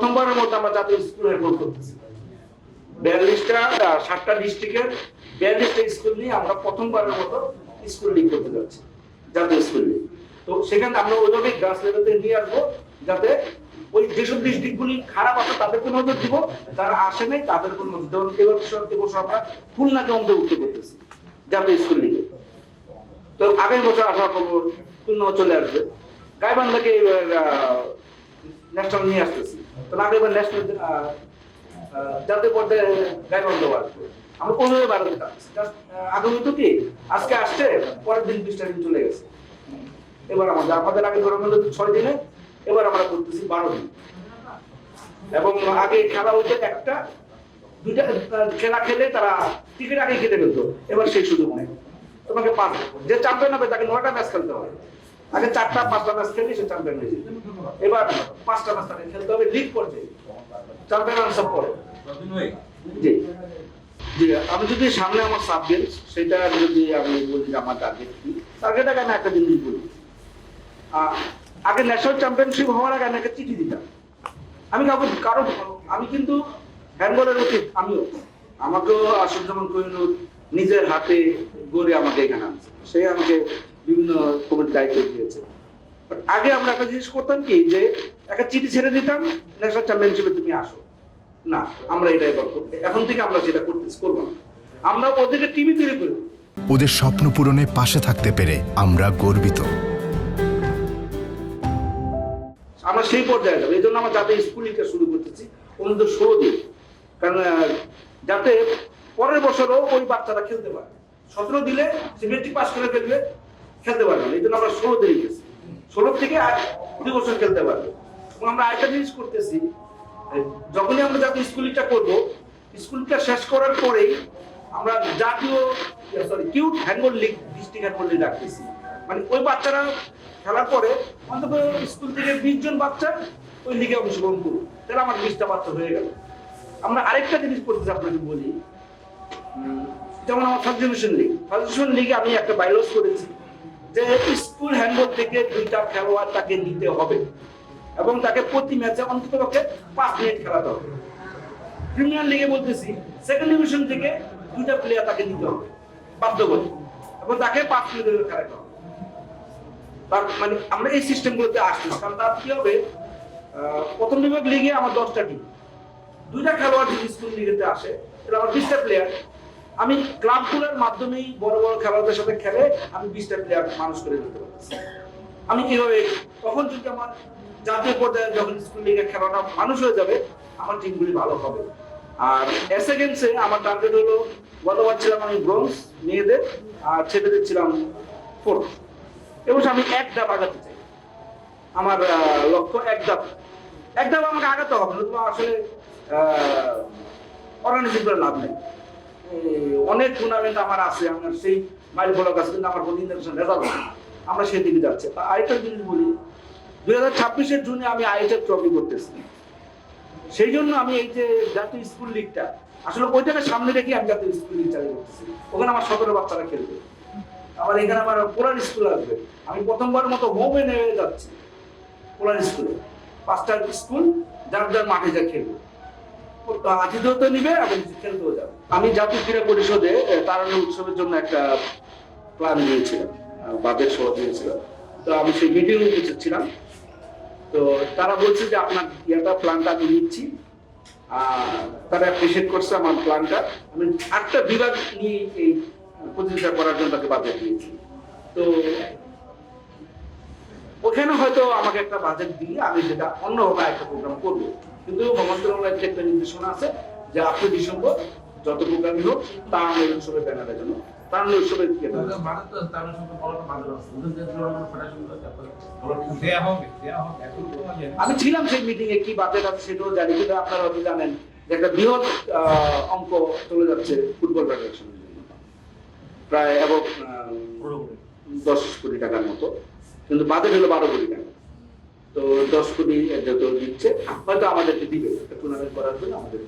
প্রথমবারের মতো আমরা জাতীয় স্কুল হ্যান্ডবল করতেছি। 42টা 7টা ডিস্ট্রিক্টের 42টা স্কুল নিয়ে আমরা প্রথমবারের মতো স্কুল লিগ করতে যাচ্ছি, জাতীয় স্কুল লিগ। তো সেখানে আমরা ওইভাবে গ্রাস লেভেলে নিয়ে আসবো, যাতে ওই যেসব ডিস্ট্রিক্টগুলি খারাপ আছে তাদেরকে নজর দিব, যারা আসে নাই তাদের কোনো নজর দেবো। এবছর আমরা খুলনাকে অন্তর্ভুক্ত করতেছি জাতীয় স্কুল লিগে। তো আগামী বছর আশা করবো খুলনাও চলে আসবে। গাইবান্ধাকে ন্যাশনাল নিয়ে আসতেছি। তো আগামী ন্যাশনাল জাতীয় পর্যায়ে গাইবান্ধা আসবে। আমরা কোনোভাবে বাড়াতে চাচ্ছি। আগামী তো কি আজকে আসছে, পরের দিন 20টা দিন চলে গেছে। এবার আমাদের আগে ধরে 6 দিনে, এবার আমরা করতেছি 12 দিন। এবং আগে খেলা হইতে 1টা 2টা খেলা খেলে তারা টিকিট আগে কেটে ফেলতো, এবার সেই সুযোগ নেই। তোমাকে যে চ্যাম্পিয়ন হবে তাকে 9টা ম্যাচ খেলতে হবে। আগে 4টা 5টা ম্যাচ খেলে সে চ্যাম্পিয়ন হয়েছে, এবার 5টা ম্যাচ তাকে খেলতে হবে লিগ পর্যায়ে, চ্যাম্পিয়ন সব পরে। জি জি, আমি যদি সামনে আমার সাবজেক্ট সেটা যদি আমি বলি যে আমার টার্গেট কি, টার্গেট আগে আমি একটা জিনিস বলি। আগে ন্যাশনাল চ্যাম্পিয়নশিপ হওয়ার আগে আমি একটা চিঠি দিতাম। আমি কারো আমি কিন্তু হ্যান্ডবলের উচিত আমিও, আমাকেও আশুজ্জামান কোহিনুর নিজের হাতে গড়ে আমাকে এখানে আনছে, সে আমাকে বিভিন্ন কমিটির দায়িত্ব দিয়েছে। আগে আমরা একটা জিনিস করতাম কি, যে একটা চিঠি ছেড়ে দিতাম, ন্যাশনাল চ্যাম্পিয়নশিপে তুমি আসো না, আমরা এটা এবার করতে, এখন থেকে আমরা যেটা করবো না, আমরা ওদেরকে টিভি তৈরি করবো। ওদের স্বপ্ন পূরণে পাশে থাকতে পেরে আমরা গর্বিত। আমরা সেই পর্যায়ে যাবো, এই জন্য আমরা জাতীয় স্কুল লিগটা শুরু করতেছি অন্তত 16 দিন, কারণ যাতে পরের বছরও ওই বাচ্চারা খেলতে পারে। 17 দিলে সে মেট্রিক পাস করে ফেলবে, খেলতে পারবে না, এই জন্য আমরা 16 দিন গেছি, 16 থেকে 2 বছর খেলতে পারবে। এবং আমরা আরেকটা জিনিস করতেছি, যখনই আমরা জাতীয় স্কুল লিগটা করবো, স্কুলটা শেষ করার পরেই আমরা জাতীয় cute handball league, district handball league রাখতেছি। মানে ওই বাচ্চারা খেলার পরে অন্তত স্কুল থেকে 20 জন বাচ্চা ওই লিগে অংশগ্রহণ করুন, তাহলে আমার 20টা বাচ্চা হয়ে গেল। আমরা আরেকটা জিনিস করতেছি আপনাকে বলি, যেমন আমার সাবডিভিশন লিগে আমি একটা বাইলস করেছি যে স্কুল হ্যান্ডবল থেকে 2টা খেলোয়াড় তাকে নিতে হবে এবং তাকে প্রতি ম্যাচে অন্তত 5 মিনিট খেলাতে হবে। প্রিমিয়ার লিগে বলতেছি সেকেন্ড ডিভিশন থেকে 2টা প্লেয়ার তাকে নিতে হবে বাধ্য করে, এবং তাকে 5 মিনিট খেলাতে হবে। মানে আমরা এই সিস্টেমগুলোতে আসতেছি, কারণ তার কি হবে, প্রথম বিভাগ লিগে আমার 10টা টিম, 2টা খেলোয়াড় যদি স্কুল লিগেতে আসে তাহলে আমার 20টা প্লেয়ার, আমি ক্লাবগুলোর মাধ্যমেই বড় বড় খেলোয়াড়দের সাথে খেলে আমি 20টা প্লেয়ার মানুষ করে দিতে পারতেছি। আমি কিভাবে, তখন যদি আমার জাতীয় পর্যায়ে যখন স্কুল লিগে খেলাটা মানুষ হয়ে যাবে, আমার টিমগুলি ভালো হবে। আর এস এ গেমসে আমার টার্গেট হলো, গতবার ছিলাম আমি ব্রোঞ্জ মেয়েদের, আর ছেলেদের ছিলাম 4th। এবং আমি 1 ধাপ আগাতে চাই, আমার লক্ষ্য 1 ধাপ আমাকে আগাতে হবে, নতুবা আসলে অর্গানাইজেশন করে লাভ নেই। অনেক টুর্নামেন্ট আমার আছে, আমার সেই মাইল ফলক আছে, কিন্তু আমার কোনো ইন্টারন্যাশনাল রেজাল্ট নেই, আমরা সেই দিকে যাচ্ছি। আরেকটা জিনিস বলি, 2026-এর জুনে আমি আইএসএফ ট্রফি করতেছি, সেই জন্য আমি এই যে জাতীয় স্কুল লিগটা আসলে ওইটাকে সামনে রেখে আমি জাতীয় স্কুল লিগ চালু করতেছি। ওখানে আমার 17 বাচ্চারা খেলবে, আবার এখানে আমার পোলার স্কুল আসবে। আমি প্রথমবারের মতো হোমে নেমে যাচ্ছি পোলার স্কুলে, 5টা স্কুল যার যার মাঠে যা খেলবে, আতিথ্যতা নিবে এবং খেলতেও যাবে। আমি জাতীয় ক্রীড়া পরিষদে তারুণ্য উৎসবের জন্য একটা প্ল্যান দিয়েছিলাম, বাজেট সহ দিয়েছিলাম। তো আমি সেই মিটিং ছিলাম, তো তারা বলছে যে আপনার প্ল্যানটা আমি নিচ্ছি। তারা অ্যাপ্রিসিয়েট করছে আমার প্ল্যানটা। আমি 8টা বিভাগ নিয়ে এই প্রতিযোগিতা করার জন্য তাকে বাজেট দিয়েছি। তো ওখানে হয়তো আমাকে একটা বাজেট দিয়ে আমি সেটা অন্যভাবে একটা প্রোগ্রাম করবো, কিন্তু মন্ত্রণালয়ের একটা নির্দেশনা আছে যে আপনি ডিসেম্বর যত প্রোগ্রামই হোক তারুণ্য উৎসবের ব্যানারের জন্য, তারুণ্য উৎসবের আমি ছিলাম সেই মিটিং এ, কি বাজেট আছে সেটাও জানি, কিন্তু আপনারা হয়তো জানেন যে একটা বৃহৎ অঙ্ক চলে যাচ্ছে ফুটবল ফেডারেশনের জন্য, প্রায় এবং 10 কোটি টাকার মতো, কিন্তু বাজেট হলো 12 কোটি টাকা। তো 10 কোটি যত দিচ্ছে হয়তো আমাদেরকে দিবে, একটা টুর্নামেন্ট করার জন্য আমাদের